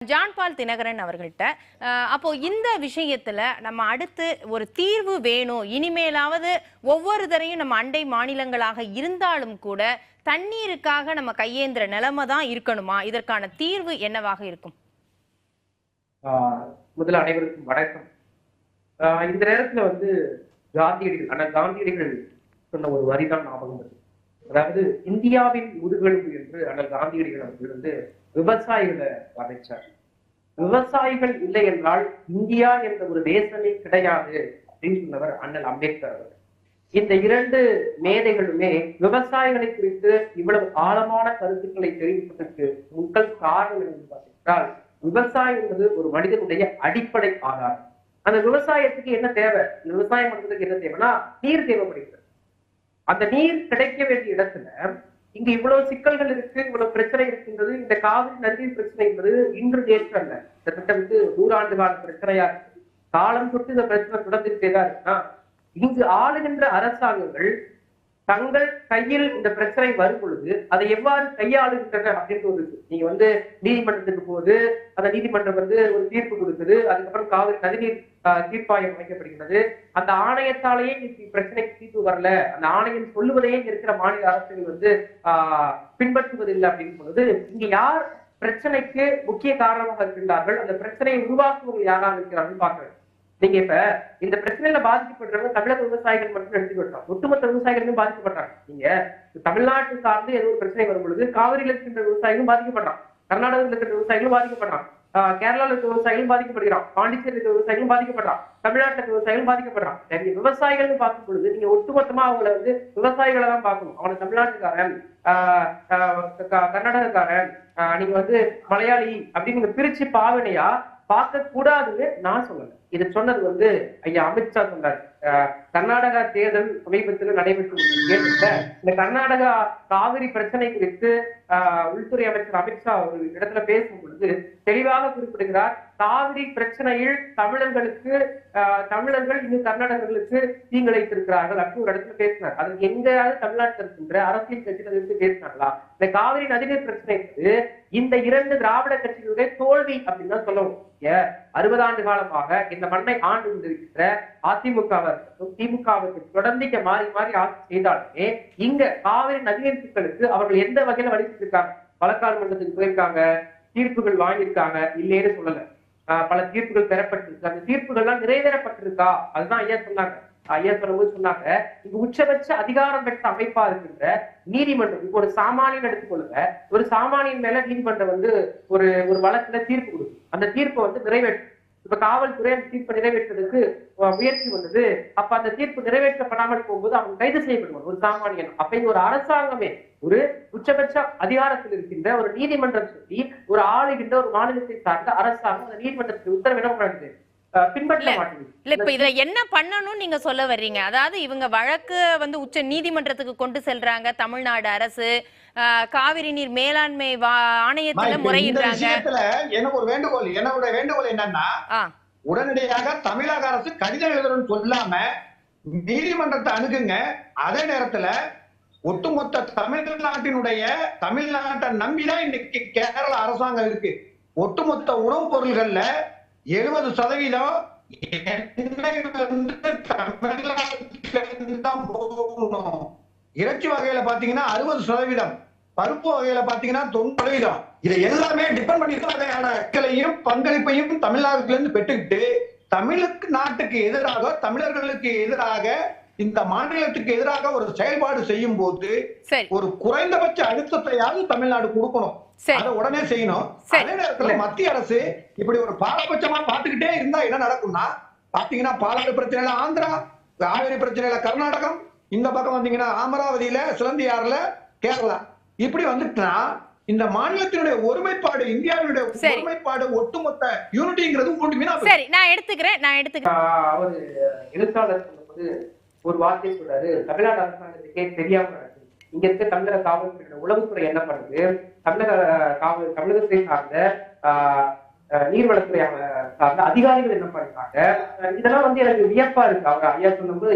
John பால் தினகரன் அவர்கள்ட்ட அப்போ இந்த விஷயத்துல நம்ம அடுத்து ஒரு தீர்வு வேணும். இனிமேலாவது ஒவ்வொரு தரையும் நம்ம அண்டை மாநிலங்களாக இருந்தாலும் கூட தண்ணீருக்காக நம்ம கையேந்திர நிலைமை தான் இருக்கணுமா? இதற்கான தீர்வு என்னவாக இருக்கும்? முதல்ல அனைவருக்கும் வணக்கம். இந்த நேரத்துல காந்தியடிகள் அண்ணா காந்தியடிகள் சொன்ன ஒரு வரிதான் ஞாபகம் வருது. அதாவது இந்தியாவின் முதுகெலும்பு என்று அண்ணல் காந்தியடிகள் அவர்கள் விவசாயிகளை வதைச்சார். விவசாயிகள் இல்லை என்றால் இந்தியா என்ற ஒரு தேசமே கிடையாது அப்படின்னு சொன்னவர் அண்ணல் அம்பேத்கர் அவர்கள். இந்த இரண்டு மேதைகளுமே விவசாயிகளை குறித்து இவ்வளவு ஆழமான கருத்துக்களை தெரிவிப்பதற்கு முதல் காரணம் என்று பார்த்தீங்கன்னா, விவசாயம் என்பது ஒரு மனிதனுடைய அடிப்படை ஆதாரம். அந்த விவசாயத்துக்கு என்ன தேவை? விவசாயம் பண்றதுக்கு என்ன தேவைன்னா நீர் தேவைப்படுகிறது. அந்த நீர் கிடைக்க வேண்டிய இடத்துல இங்க இவ்வளவு சிக்கல்கள் இருக்கு, இவ்வளவு பிரச்சனை இருக்கின்றது. இந்த காவிரி நதிநீர் பிரச்சனை என்பது இன்று நேற்று அல்ல, கிட்டத்தட்ட 100 ஆண்டு கால பிரச்சனையா இருக்கு. காலம் தொட்டு இந்த பிரச்சனை தொடர்ந்துட்டேதான் இருக்குன்னா, இங்கு ஆளுகின்ற அரசாங்கங்கள் தங்கள் கையில் இந்த பிரச்சனை வரும் பொழுது அதை எவ்வாறு கையாளுகின்றன அப்படின்ட்டு இருக்கு. நீங்க நீதிமன்றத்துக்கு போது அந்த நீதிமன்றம் ஒரு தீர்ப்பு கொடுக்குது. அதுக்கப்புறம் காவிரி நதிநீர் தீர்ப்பாயம் அமைக்கப்படுகிறது. அந்த ஆணையத்தாலேயே பிரச்சனைக்கு தீர்ப்பு வரல, அந்த ஆணையம் சொல்லுவதையே இருக்கிற மாநில அரசுகள் பின்பற்றுவதில்லை அப்படின்னு சொல்லுது. இங்க யார் பிரச்சனைக்கு முக்கிய காரணமாக இருக்கின்றார்கள், அந்த பிரச்சனையை உருவாக்குவது யாராக இருக்கிறார்கள் பார்க்கிறேன். நீங்க இப்ப இந்த பிரச்சனையில பாதிக்கப்படுறவங்க தமிழக விவசாயிகள் மட்டும் எடுத்துக்கிட்டோம், ஒட்டுமொத்த விவசாயிகளுமே பாதிக்கப்படுறாங்க. நீங்க தமிழ்நாட்டு சார்ந்து ஏதோ ஒரு பிரச்சனை வரும் பொழுது காவிரியில் இருக்கின்ற விவசாயிகளும் பாதிக்கப்படுறான், கர்நாடகத்தில் இருக்கிற விவசாயிகளும் பாதிக்கப்படுறான், கேரளாவில் இருக்கிற விவசாயிகளும் பாதிக்கப்படுகிறான், பாண்டிச்சேரி இருக்கிற விவசாயிகளும் பாதிக்கப்படுறான், தமிழ்நாட்டில் இருக்கிற விவசாயிகளும் பாதிக்கப்படுறான். நீங்க விவசாயிகள் பார்க்கும் பொழுது நீங்க ஒட்டுமொத்தமா அவங்களை விவசாயிகளை தான் பார்க்கணும். அவனை தமிழ்நாட்டுக்காரன், கர்நாடகக்காரன், நீங்க மலையாளி அப்படின்னு நீங்க பிரிச்சு பாவனையா பார்க்க கூடாதுன்னு நான் சொல்லல. இது சொன்னது ஐயா அமித்ஷா சொன்னார். கர்நாடகா தேர்தல் சமீபத்தில் நடைபெற்று இந்த கர்நாடகா காவிரி பிரச்சனை குறித்து உள்துறை அமைச்சர் அமித்ஷா ஒரு இடத்துல பேசும் பொழுது தெளிவாக குறிப்பிடுகிறார். காவிரி பிரச்சனையில் தமிழர்கள் இன்னும் கர்நாடகர்களுக்கு தீங்கிழைத்திருக்கிறார்கள் அப்படின்னு ஒரு இடத்துல பேசினார். அதற்கு எங்கேயாவது தமிழ்நாட்டில் இருக்கின்ற அரசியல் கட்சிகள் பேசினாங்களா? இந்த காவிரி நதிநீர் பிரச்சனை இந்த இரண்டு திராவிட கட்சிகளுடைய தோல்வி அப்படின்னு தான் சொல்லணும். 60 ஆண்டு காலமாக இந்த மண்ணை ஆண்டு கொண்டிருக்கின்ற அதிமுகவிற்கும் திமுகவிற்கு தொடர்ந்து இங்க மாறி மாறி ஆட்சி செய்தாலுமே இங்க காவிரி நதிநீர் சிக்கலுக்கு அவர்கள் எந்த வகையில வலிச்சிருக்காங்க? வழக்காடு மன்றத்துக்கு போயிருக்காங்க, தீர்ப்புகள் வாங்கியிருக்காங்க, இல்லைன்னு சொல்லல. பல தீர்ப்புகள் பெறப்பட்டிருக்கு. அந்த தீர்ப்புகள்லாம் நிறைவேறப்பட்டிருக்கா? அதுதான் ஐயா சொன்னாங்க. ஐயா சொல்லும்போது சொன்னாங்க, இங்க உச்சபட்ச அதிகாரம் பெற்ற அமைப்பா இருக்கின்ற நீதிமன்றம், இப்போ ஒரு சாமானியன் எடுத்துக்கொள்ளுங்க, ஒரு சாமானியன் மேல நீதிமன்றம் ஒரு வழக்குல தீர்ப்பு கொடுக்கும். அந்த தீர்ப்பை நிறைவேற்றும். இப்ப காவல்துறை அந்த தீர்ப்பை நிறைவேற்றுறதுக்கு முயற்சி வந்தது. அப்ப அந்த தீர்ப்பு நிறைவேற்றப்படாமல் போகும்போது அவங்க கைது செய்யப்படுவாங்க, ஒரு சாமானியன். அப்ப இங்க ஒரு அரசாங்கமே ஒரு உச்சபட்ச அதிகாரத்தில் இருக்கின்ற ஒரு நீதிமன்றம் சொல்லி ஒரு ஆளுகின்ற ஒரு மாநிலத்தை சார்ந்த அரசாங்கம் அந்த நீதிமன்றத்துக்கு உத்தரவு என்ன பண்ணுறது? பின்பற்ற மாட்டேங்குது. இல்ல, இப்ப இதுல என்ன பண்ணணும்னு நீங்க சொல்ல வர்றீங்க? அதாவது இவங்க வழக்கு உச்ச நீதிமன்றத்துக்கு கொண்டு செல்றாங்க, தமிழ்நாடு அரசு காவிரி நீர் மேலாண்மை ஆணையத்துல முறையிடுறாங்க. என்னோட வேண்டுகோள் என்னன்னா, உடனடியாக தமிழக அரசு கடிதம் எழுதணும்னு சொல்லாம நீதிமன்றத்தை அணுகுங்க. அதே நேரத்துல ஒட்டுமொத்த தமிழ்நாட்டை நம்பிதான் இன்னைக்கு கேரள அரசாங்கம் இருக்கு. ஒட்டுமொத்த உணவுப் பொருள்கள்ல 70% இறைச்சி வகையில பாத்தீங்கன்னா 60%, பருப்பு வகையில பாத்தீங்கன்னா 90%. இதை எல்லாமே டிபெண்ட் பண்ணி பங்களிப்பையும் தமிழ்நாட்டுல இருந்து பெற்றுக்கிட்டு நாட்டுக்கு எதிராக, தமிழர்களுக்கு எதிராக, இந்த மாநிலத்துக்கு எதிராக ஒரு செயல்பாடு செய்யும் போது ஒரு குறைந்தபட்ச அழுத்தத்தையாவது தமிழ்நாடு கொடுக்கணும். அதை உடனே செய்யணும். அதே நேரத்துல மத்திய அரசு இப்படி ஒரு பாரபட்சமா பாத்துக்கிட்டே இருந்தா என்ன நடக்கும்னா, பாத்தீங்கன்னா பாலாறு பிரச்சனையில ஆந்திரா, காவிரி பிரச்சனையில கர்நாடகம், இந்த பக்கம் வந்தீங்கன்னா அமராவதியில, சிலந்தியாறுல கேரளா, இப்படி வந்துட்டுனா இந்த மாநிலத்தினுடைய ஒருமைப்பாடு, இந்தியாவுடைய ஒருமைப்பாடு, ஒட்டுமொத்த யூனிட்டிங்கிறது சரி. நான் எடுத்துக்கிறேன். அவர் எழுத்தாளர் சொல்லும்போது ஒரு வார்த்தை சொல்றாரு, தமிழ்நாடு அரசாங்கத்துக்கே தெரியாம நடக்குது. இங்க இருக்க தமிழக காவல்துறை உளவுத்துறை என்ன பண்ணுது? தமிழகத்தை சார்ந்த நீர்வளத்துறை சார்ந்த அதிகாரிகள் என்ன பண்றாங்க, இதெல்லாம் வந்து எனக்கு வியப்பா இருக்கு. அவங்க ஐயா சொன்னபோது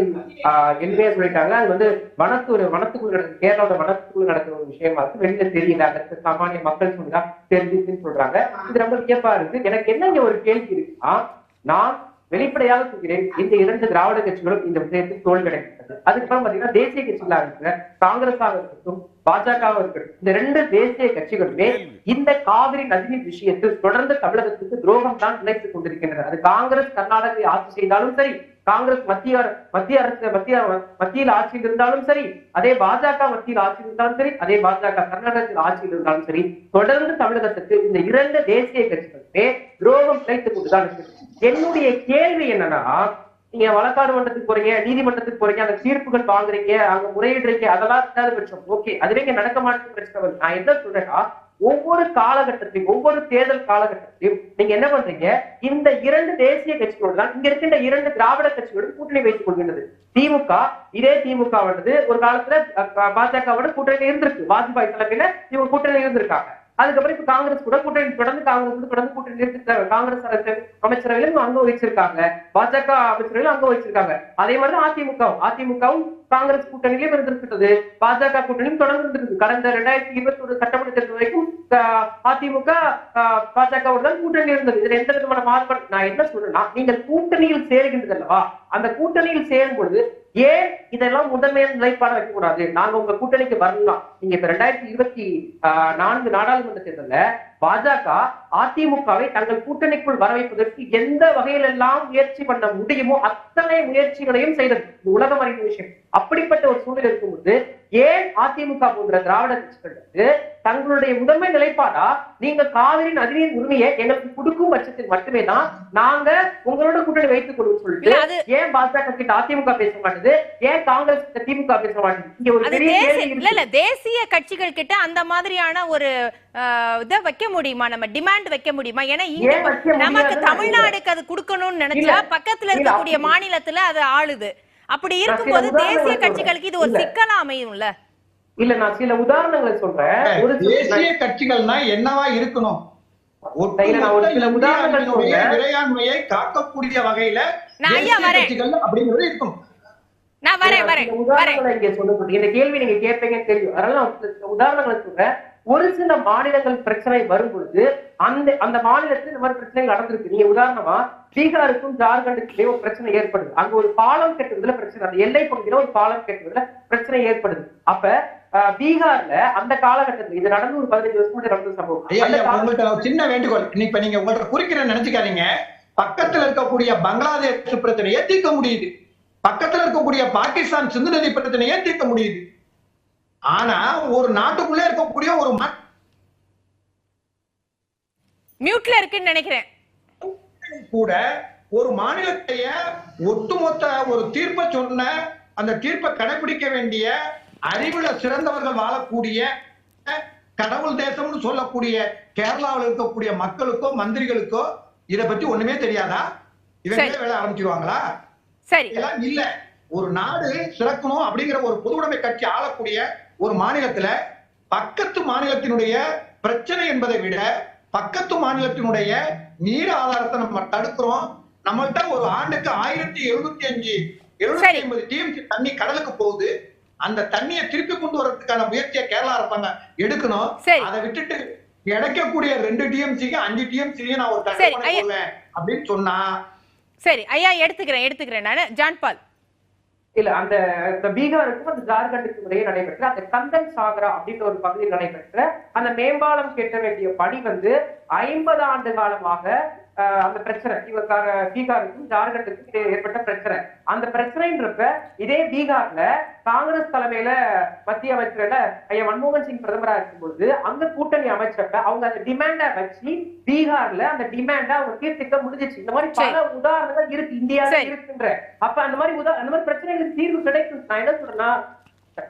என்பே சொல்லிட்டாங்க, அது வந்து வனத்துக்குள்ள நடக்குது, கேரளாவோட வனத்துக்குள்ள நடக்கிற ஒரு விஷயமா இருக்கு, வெளியில தெரியல, அதற்கு சாமானிய மக்கள் சொல்லிதான் தெரிஞ்சுன்னு சொல்றாங்க. இது ரொம்ப வியப்பா இருக்கு. எனக்கு என்ன இங்க ஒரு கேள்வி இருக்குன்னா, நான் வெளிப்படையாக சொல்கிறேன், இந்த 2 திராவிட கட்சிகளும் இந்த விஷயத்தில் தோல்வி அடைந்தது. அதுக்கப்புறம் பாத்தீங்கன்னா தேசிய கட்சிகளாக இருக்கிற காங்கிரஸாக இருக்கட்டும், பாஜகவாக இருக்கட்டும், இந்த 2 தேசிய கட்சிகளுமே இந்த காவிரி நதிநீர் விஷயத்தில் தொடர்ந்து தமிழகத்துக்கு துரோகம் தான் நினைத்துக் கொண்டிருக்கின்றனர். அது காங்கிரஸ் கர்நாடகத்தை ஆட்சி செய்தாலும் சரி, காங்கிரஸ் மத்தியில் ஆட்சியில் இருந்தாலும் சரி, அதே பாஜக மத்தியில் ஆட்சியில் இருந்தாலும் சரி, அதே பாஜக கர்நாடகத்தில் ஆட்சியில் இருந்தாலும் சரி, தொடர்ந்து தமிழகத்துக்கு இந்த 2 தேசிய கட்சிகளுமே துரோகம் நினைத்துக் கொண்டுதான் இருக்கு. என்னுடைய கேள்வி என்னன்னா, நீங்க வழக்காடு மன்றத்துக்கு போறீங்க, நீதிமன்றத்துக்கு போறீங்க, அந்த தீர்ப்புகள் வாங்குறீங்க, அங்க முறையிடுறீங்க, அதெல்லாம் இல்லாத பட்சம் ஓகே, அதுவே இங்க நடக்க மாட்டேங்குது பிரச்சனை. நான் என்ன சொல்றேன்னா, ஒவ்வொரு காலகட்டத்திலையும் ஒவ்வொரு தேர்தல் காலகட்டத்திலையும் நீங்க என்ன பண்றீங்க, இந்த 2 தேசிய கட்சிகளோடு தான் இங்க இருக்கின்ற 2 திராவிட கட்சிகளுடன் கூட்டணி வைத்துக் கொள்கின்றது. திமுக, இதே திமுக ஒரு காலத்துல பாஜகவோட கூட்டணி இருந்திருக்கு, வாஜ்பாய் தலைமையில இவங்க கூட்டணி இருந்திருக்காங்க. அதுக்கப்புறம் இப்ப காங்கிரஸ் கூட கூட்டணி தொடர்ந்து கூட்டணி இருக்காங்க. காங்கிரஸ் அமைச்சரவையிலும் அங்க வச்சிருக்காங்க, பாஜக அமைச்சரவையிலும் அங்க வச்சிருக்காங்க. அதே மாதிரிதான் அதிமுகவும் காங்கிரஸ் கூட்டணியிலும் இருந்திருக்கிறது, பாஜக கூட்டணியும் தொடர்ந்து இருந்திருக்கு. கடந்த 2021 சட்டமன்ற தேர்தல் வரைக்கும் அதிமுக பாஜகவோட தான் கூட்டணி இருந்தது. இதுல எந்த விதமான மாறுபாடு. நான் என்ன சொல்றேன்னா, நீங்கள் கூட்டணியில் சேருகின்றது அல்லவா, அந்த கூட்டணியில் சேரும் பொழுது ஏன் இதெல்லாம் முதன்மையான நிலைப்பாடு வைக்க கூடாது? நாங்க உங்க கூட்டணிக்கு வரலாம். நீங்க இப்ப 2024 நாடாளுமன்ற தேர்தல்ல பாஜக அதிமுகவை தங்கள் கூட்டணிக்குள் வர வைப்பதற்கு எந்த வகையிலெல்லாம் முயற்சி பண்ண முடியுமோ அத்தனை முயற்சிகளையும் செய்தது. உலகம் அறிந்த விஷயம். அப்படிப்பட்ட ஒரு சூழ்நிலை இருக்கும்போது ஏன் அதிமுக போன்ற திராவிட கட்சிகளுக்கு தங்களுடைய முதன்மை நிலைப்பாடா, நீங்க காவிரி நதிநீர் உரிமையை எங்களுக்கு கொடுக்கும் பட்சத்தில் மட்டுமே தான் நாங்க உங்களோட கூட்டணி வைத்துக் கொள்ளும் சொல்லிட்டு ஏன் பாஜக கிட்ட அதிமுக பேச மாட்டேது, ஏன் காங்கிரஸ் கிட்ட திமுக பேச மாட்டேது? இங்க ஒரு பெரிய தேசிய கட்சிகள் கிட்ட அந்த மாதிரியான ஒரு இதை வைக்க முடியுமா, நம்ம டிமாண்ட் வைக்க முடியுமா? ஏன்னா இங்க நமக்கு தமிழ்நாடுக்கு அது கொடுக்கணும்னு நினைச்சா பக்கத்துல இருக்கக்கூடிய மாநிலத்துல அது ஆளுது. அப்படி இருக்கும்போது தேசிய கட்சிகளுக்கு இது ஒரு சிக்கலா அமையும்ல. இல்ல, நான் சில உதாரணங்களை சொல்றேன். ஒரு தேசிய கட்சிகள்னா என்னவா இருக்கணும், இறையாண்மையை காக்கக்கூடிய வகையில அப்படிங்கிறது இருக்கும். இந்த கேள்வி நீங்க கேட்பீங்கன்னு தெரியும், அதனால உதாரணங்களை சொல்றேன். ஒரு சில மாநிலங்கள் பிரச்சனை வரும் பொழுது அந்த மாநிலத்தில் இந்த மாதிரி பிரச்சனை நடந்திருக்கு. நீங்க உதாரணமா பீகாருக்கும் ஜார்க்கண்டுக்கும் ஒரு பிரச்சனை ஏற்படுது. அங்க ஒரு பாலம் கட்டுறதுல பிரச்சனை, அந்த எல்லை பகுதியில ஒரு பாலம் கட்டுறதுல பிரச்சனை ஏற்படுது. அப்ப பீகார்ல அந்த காலகட்டத்தில் இது நடந்து ஒரு 15 வருஷம் முன்னாடி நடந்த சம்பவம். சின்ன வேண்டுகோள், இப்ப நீங்க உங்கள்ட்ட குறிக்கிறேன்னு நினைச்சுக்காதீங்க. பக்கத்துல இருக்கக்கூடிய பங்களாதேஷ் பிரச்சனையை தீர்க்க முடியுது, பக்கத்துல இருக்கக்கூடிய பாகிஸ்தான் சிந்து நதி பிரச்சனையை தீர்க்க முடியுது. ஆனா ஒரு நாட்டுக்குள்ளே இருக்கக்கூடிய ஒரு மியூட்ல இருக்குன்னு நினைக்கிறேன் கூட ஒரு மாநிலத்தைய ஒட்டுமொத்த ஒரு தீர்ப்பை சொன்ன அந்த தீர்ப்பை கடைபிடிக்க வேண்டிய அறிவுல சிறந்தவர்கள் வாழக்கூடிய கடவுள் தேசம்னு சொல்லக்கூடிய கேரளாவில் இருக்கக்கூடிய மக்களுக்கோ மந்திரிகளுக்கோ இதை பத்தி ஒண்ணுமே தெரியாதா? இவங்களே வேலை ஆரம்பிச்சிருவாங்களா? சரி, இல்ல. ஒரு நாடு சிறக்கணும் அப்படிங்கிற ஒரு பொதுவுடைமை கட்சி ஆளக்கூடிய ஒரு மாநிலத்துல பக்கத்து மாநிலத்தினுடைய பிரச்சனை என்பதை விட பக்கத்து மாநிலத்தினுடைய நீர் ஆதாரத்தை நம்ம தடுக்கிறோம். நம்மள்ட்ட ஒரு ஆண்டுக்கு 1750 டிஎம்சி தண்ணி கடலுக்கு போகுது. அந்த தண்ணியை திருப்பி கொண்டு வரதுக்கான முயற்சியை கேரளா அரசாங்கம் எடுக்கணும். அதை விட்டுட்டு கிடைக்கக்கூடிய 2 டிஎம்சிக்கு 5 டிஎம்சி நான் ஒரு தடை போடுவேன் அப்படின்னு சொன்னா சரி ஐயா, எடுத்துக்கிறேன் நானு. ஜான்பால், இல்ல, அந்த பீகாருக்கும் அந்த ஜார்க்கண்டுக்கும் இடையே நடைபெற்ற அந்த கந்தன் சாகரா அப்படின்ற ஒரு பகுதியில் நடைபெற்ற அந்த மேம்பாலம் கட்ட வேண்டிய பணி 50 ஆண்டு காலமாக அந்த பிரச்சனை பீகாருக்கும் ஜார்க்கண்டுக்கும் ஏற்பட்ட பிரச்சனை. அந்த பிரச்சனைன்றப்ப இதே பீகார்ல காங்கிரஸ் தலைமையில மத்திய அமைச்சர்ல ஐயா மன்மோகன் சிங் பிரதமரா இருக்கும்பொழுது அங்க கூட்டணி அமைச்சப்ப அவங்க அந்த டிமாண்டா வச்சு பீகார்ல அந்த டிமாண்டா அவங்க தீர்த்திக்க முடிஞ்சிச்சு. இந்த மாதிரி பல உதாரணங்கள் இருக்கு, இந்தியாவில இருக்குன்ற. அப்ப அந்த மாதிரி பிரச்சனைகளுக்கு தீர்வு கிடைக்கும். நான் என்ன சொல்றேன்னா,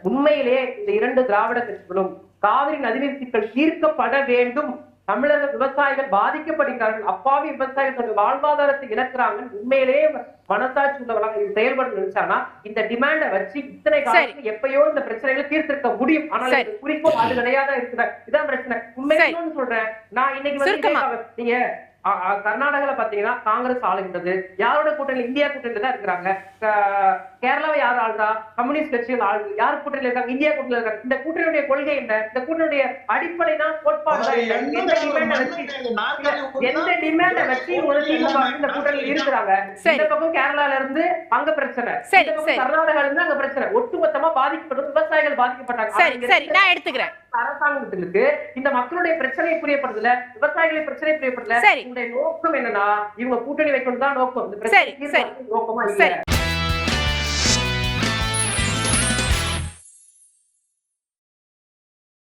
உண்மையிலேயே இந்த 2 திராவிட கட்சிகளும் காவிரி நதிநீர் சிக்கல் தீர்க்கப்பட வேண்டும், தமிழக விவசாயிகள் பாதிக்கப்படுகிறார்கள், அப்பாவி விவசாயிகள் தங்கள் வாழ்வாதாரத்தை இழக்கிறாங்க, உண்மையிலேயே மனசாட்சி உள்ளவர்களாக செயல்பட நினைச்சானா இந்த டிமாண்ட வச்சு இத்தனை காலத்துக்கு எப்பயோ இந்த பிரச்சனைகளை தீர்த்திருக்க முடியும். ஆனால் குறிப்போம் அது கிடையாதான் இருக்கிற இதான் பிரச்சனை. உண்மையிலே சொல்றேன், நான் இன்னைக்கு நீங்க கர்நாடகால பாத்தீங்கன்னா காங்கிரஸ் ஆளுகின்றது. யாரோட கூட்டணி? இந்தியா கூட்டணியில தான் இருக்கிறாங்க. கேரளாவை யார் ஆளுதா? கம்யூனிஸ்ட் கட்சிகள் ஆளுது. யார் கூட்டணியில இருக்காங்க? இந்தியா கூட்டணியில இருக்காங்க. இந்த கூட்டணியுடைய கொள்கை என்ன? இந்த கூட்டணியுடைய அடிப்படை தான் கோட்பாடு. எந்த டிமாண்ட வச்சு இந்த கூட்டணியில் இருக்கிறாங்க. இந்த பக்கம் கேரளால இருந்து அங்க பிரச்சனை, இந்த பக்கம் கர்நாடகால இருந்து அங்க பிரச்சனை. ஒட்டுமொத்தமா பாதிக்கப்படும் விவசாயிகள் பாதிக்கப்பட்டாங்க. அரசாங்கத்திற்கு இந்த மக்களுடைய பிரச்சனை புரியப்படுதுல, விவசாயிகளின் பிரச்சனை புரியப்படுதுல. இந்த நோக்கம் என்னன்னா இவங்க கூட்டணி வைக்கணும் தான் நோக்கம். இந்த பிரச்சனை நோக்கமா இல்ல.